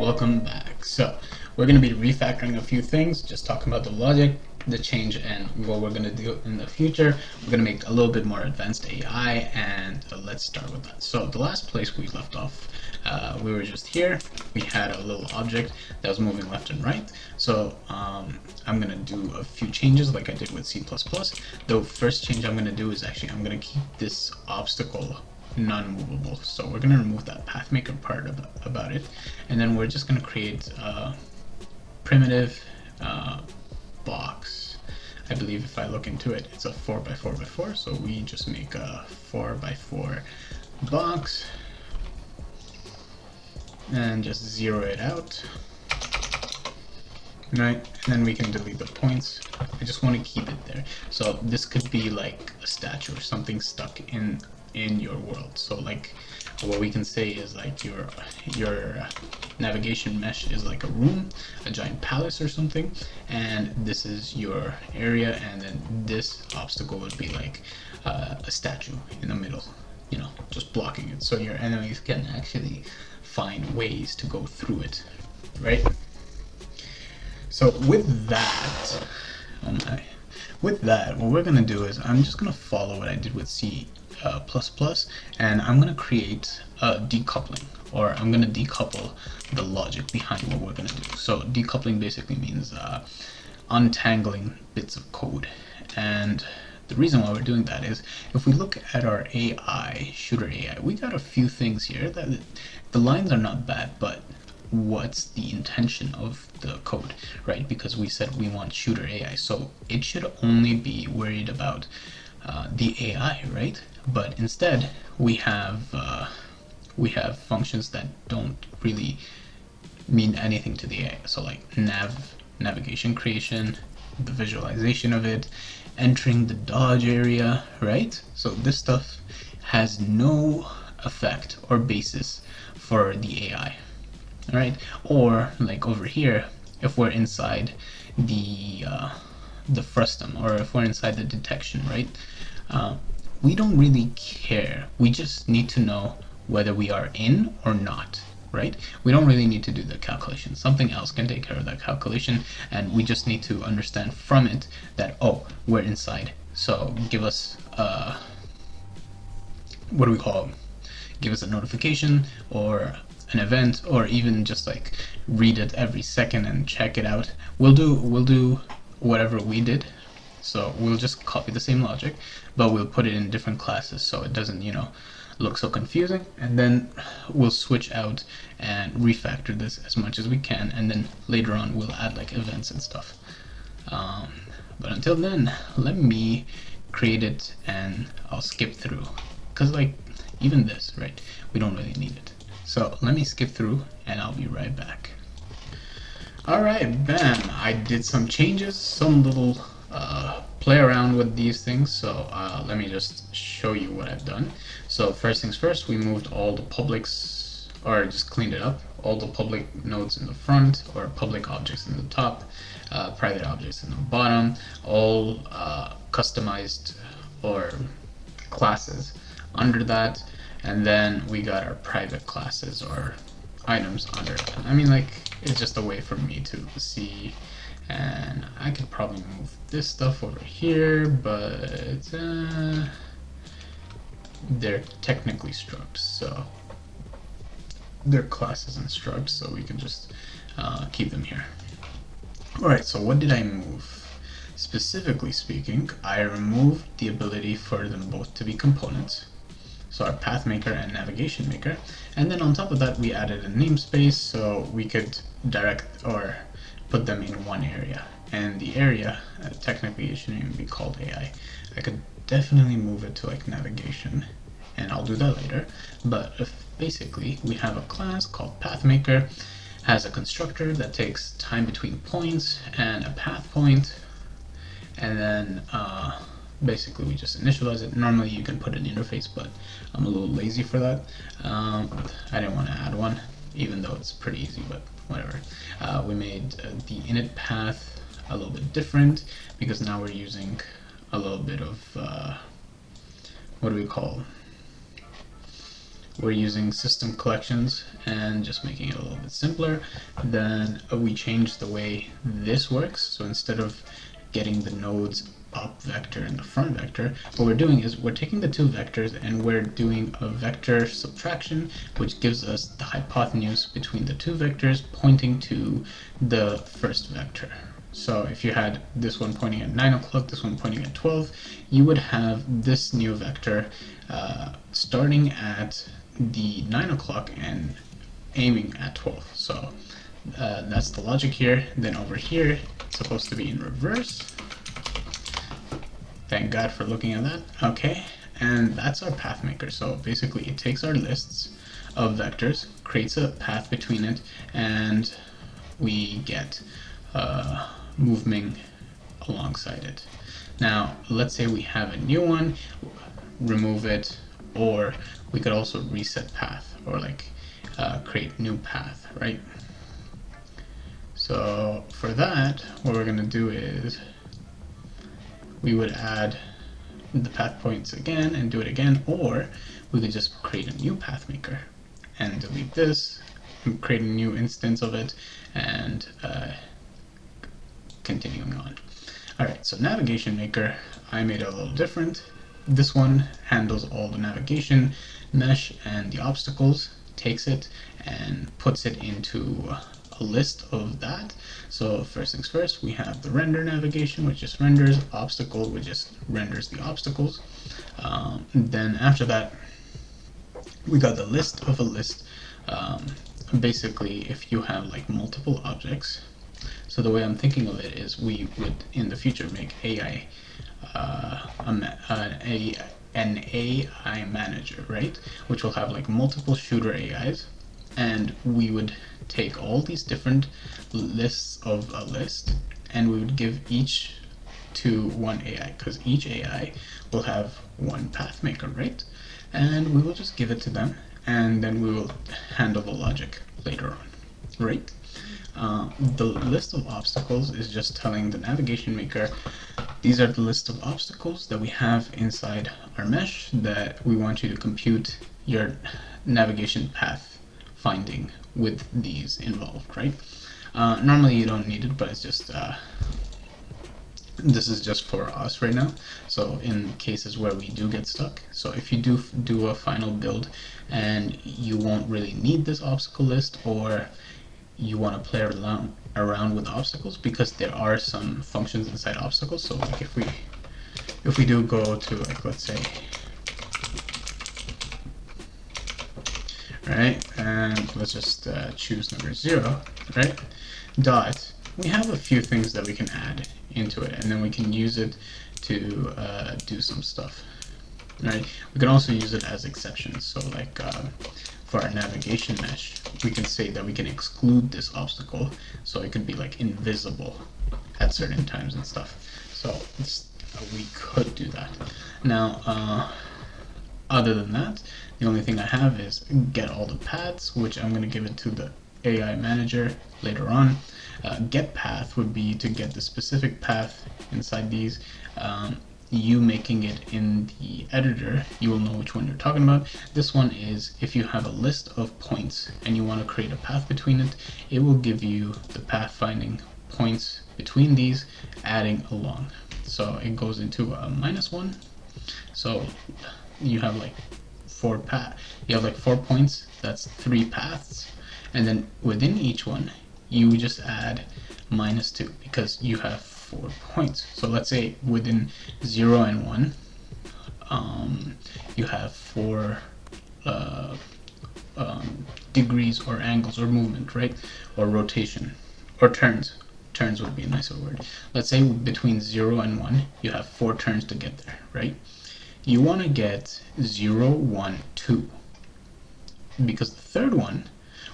welcome back. So we're going to be refactoring a few things, just talking about the logic, the change, and what we're going to do in the future. We're going to make a little bit more advanced AI, and let's start with that. So the last place we left off, we were just here. We had a little object that was moving left and right. So I'm going to do a few changes like I did with C++. The first change I'm going to do is actually I'm going to keep this obstacle non-movable. So we're going to remove that path maker part about it, and then we're just going to create a primitive box. I believe if I look into it, it's a 4x4x4, so we just make a 4x4 box and just zero it out. Right, and then we can delete the points. I just want to keep it there. So this could be like a statue or something stuck in your world. So like what we can say is like your navigation mesh is like a room, a giant palace or something, and this is your area, and then this obstacle would be like a statue in the middle, you know, just blocking it, so your enemies can actually find ways to go through it, right? So with that, what we're gonna do is I'm just gonna follow what I did with C++, and I'm gonna create a decoupling, or I'm gonna decouple the logic behind what we're gonna do. So decoupling basically means untangling bits of code, and the reason why we're doing that is if we look at our AI, shooter AI, we got a few things here that the lines are not bad, but what's the intention of the code, right? Because we said we want shooter AI, so it should only be worried about the AI, right? But instead we have functions that don't really mean anything to the AI. So like navigation creation, the visualization of it, entering the dodge area, right? So this stuff has no effect or basis for the AI. All right, or like over here, if we're inside the frustum, or if we're inside the detection, right? We don't really care. We just need to know whether we are in or not, right? We don't really need to do the calculation. Something else can take care of that calculation, and we just need to understand from it that, oh, we're inside. So give us what do we call it? Give us a notification or an event, or even just like read it every second and check it out. We'll do whatever we did. So we'll just copy the same logic, but we'll put it in different classes so it doesn't, you know, look so confusing, and then we'll switch out and refactor this as much as we can, and then later on we'll add like events and stuff. But until then, let me create it and I'll skip through, because like even this, right, we don't really need it. So let me skip through and I'll be right back. Alright, bam, I did some changes, some little play around with these things, so let me just show you what I've done. So first things first, we moved all the publics, or just cleaned it up, all the public nodes in the front, or public objects in the top, private objects in the bottom, all customized or classes under that, and then we got our private classes or items under that. I mean, like, it's just a way for me to see, and I could probably move this stuff over here, but they're technically structs, so they're classes and structs, so we can just keep them here. Alright, so what did I move? Specifically speaking, I removed the ability for them both to be components, so our path maker and navigation maker, and then on top of that we added a namespace so we could direct or put them in one area, and the area technically it shouldn't even be called AI. I could definitely move it to like navigation, and I'll do that later, but if basically we have a class called pathmaker, has a constructor that takes time between points and a path point, and then basically we just initialize it. Normally you can put an interface, but I'm a little lazy for that. I didn't want to add one, even though it's pretty easy, but whatever. We made the init path a little bit different, because now we're using a little bit of what do we call we're using system collections and just making it a little bit simpler. Then we change the way this works. So instead of getting the nodes up vector and the front vector, what we're doing is we're taking the two vectors and we're doing a vector subtraction, which gives us the hypotenuse between the two vectors pointing to the first vector. So if you had this one pointing at 9 o'clock, this one pointing at 12, you would have this new vector starting at the 9 o'clock and aiming at 12. So that's the logic here. Then over here, it's supposed to be in reverse. Thank God for looking at that. Okay, and that's our path maker. So basically it takes our lists of vectors, creates a path between it, and we get movement alongside it. Now let's say we have a new one, remove it, or we could also reset path, or like create new path, right? So for that, what we're going to do is we would add the path points again and do it again, or we could just create a new path maker and delete this and create a new instance of it, and continuing on. Alright, so navigation maker, I made it a little different. This one handles all the navigation mesh and the obstacles, takes it and puts it into a list of that. So first things first, we have the render navigation, which just renders, obstacle, which just renders the obstacles. Then after that, we got the list of a list. Basically, if you have like multiple objects, so the way I'm thinking of it is we would in the future make AI an AI manager, right? Which will have like multiple shooter AIs, and we would take all these different lists of a list and we would give each to one AI, because each AI will have one path maker, right? And we will just give it to them, and then we will handle the logic later on, right? The list of obstacles is just telling the navigation maker, these are the list of obstacles that we have inside our mesh that we want you to compute your navigation path finding with these involved, right? Normally you don't need it, but it's just this is just for us right now. So in cases where we do get stuck, so if you do a final build and you won't really need this obstacle list, or you want to play around with obstacles, because there are some functions inside obstacles. So like if we do go to, like, let's say, right, and let's just choose number 0, right, dot, we have a few things that we can add into it, and then we can use it to do some stuff, right? We can also use it as exceptions. So like for our navigation mesh, we can say that we can exclude this obstacle, so it could be like invisible at certain times and stuff. So we could do that. Now other than that, the only thing I have is get all the paths, which I'm going to give it to the AI manager later on. Get path would be to get the specific path inside these. You making it in the editor, you will know which one you're talking about. This one is if you have a list of points and you want to create a path between it, it will give you the path finding points between these, adding along. So it goes into a -1. So you have like 4 points, that's 3 paths, and then within each one you just add -2 because you have 4 points. So let's say within 0 and 1 you have 4 degrees or angles or movement, right? Or rotation or turns. Turns would be a nicer word. Let's say between 0 and 1 you have 4 turns to get there, right? You want to get 0, 1, 2, because the third one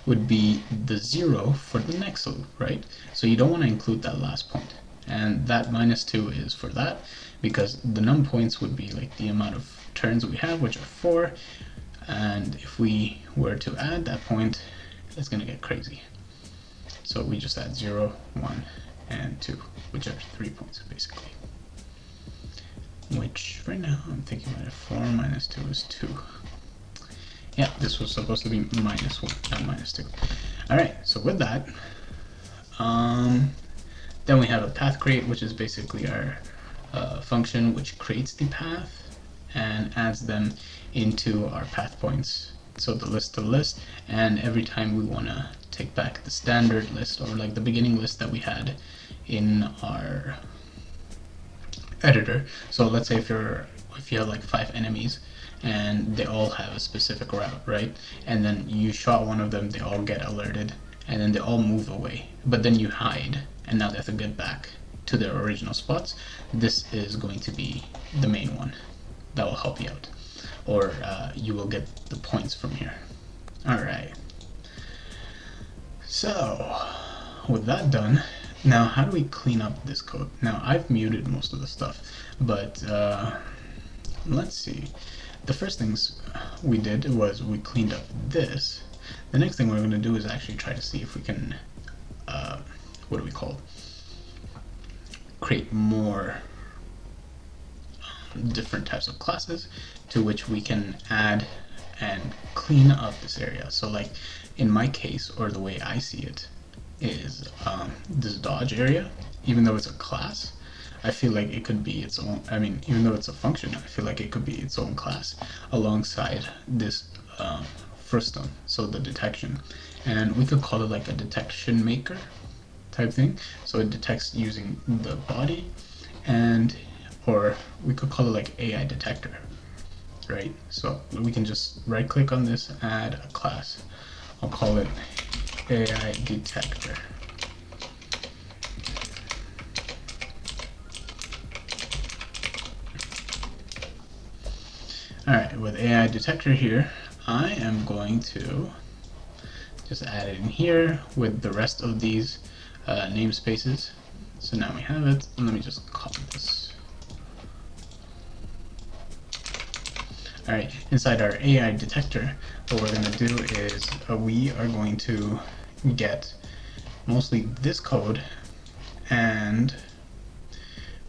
would be the 0 for the next loop, right? So you don't want to include that last point, and that -2 is for that, because the num points would be like the amount of turns we have, which are 4, and if we were to add that point, it's going to get crazy. So we just add 0, 1, and 2, which are 3 points basically. Which right now I'm thinking about it, 4 minus 2 is 2. Yeah, this was supposed to be -1, not -2. Alright, so with that, then we have a path create, which is basically our function which creates the path and adds them into our path points. So the list to list, and every time we want to take back the standard list, or like the beginning list that we had in our editor. So let's say if you have like 5 enemies and they all have a specific route, right? And then you shot one of them, they all get alerted, and then they all move away. But then you hide, and now they have to get back to their original spots. This is going to be the main one that will help you out, or you will get the points from here. Alright, so with that done, now how do we clean up this code? Now I've muted most of the stuff, but let's see. The first things we did was we cleaned up this. The next thing we're going to do is actually try to see if we can what do we call it? Create more different types of classes to which we can add and clean up this area. So like in my case, or the way I see it, is this dodge area, even though it's a class, I feel like it could be its own, I mean, even though it's a function, I feel like it could be its own class alongside this first one, so the detection. And we could call it like a detection maker type thing. So it detects using the body, and or we could call it like AI detector, right? So we can just right click on this, add a class. I'll call it AI detector. Alright, with AI detector here, I am going to just add it in here with the rest of these namespaces. So now we have it. Let me just copy this. Alright, inside our AI detector, what we're going to do is we are going to get mostly this code, and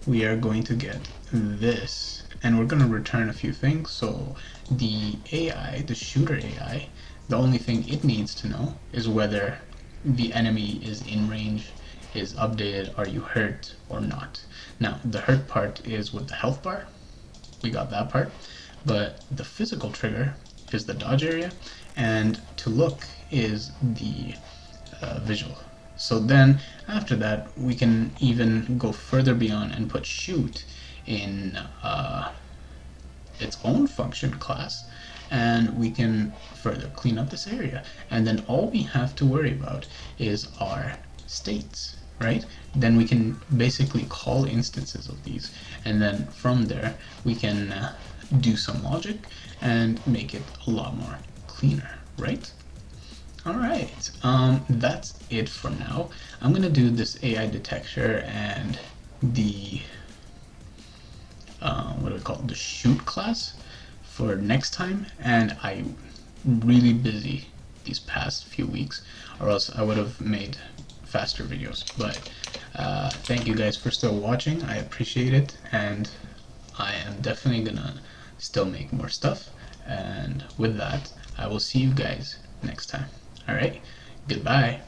we are going to get this, and we're going to return a few things. So the AI, the shooter AI, the only thing it needs to know is whether the enemy is in range, is updated, are you hurt or not. Now the hurt part is with the health bar, we got that part, but the physical trigger is the dodge area, and to look is the visual. So then after that we can even go further beyond and put shoot in its own function class, and we can further clean up this area, and then all we have to worry about is our states, right? Then we can basically call instances of these, and then from there we can do some logic and make it a lot more cleaner, right? Alright, that's it for now. I'm gonna do this AI detector and the what do we call it, the shoot class for next time, and I'm really busy these past few weeks, or else I would have made faster videos. But thank you guys for still watching. I appreciate it, and I am definitely gonna still make more stuff, and with that I will see you guys next time. Alright, goodbye.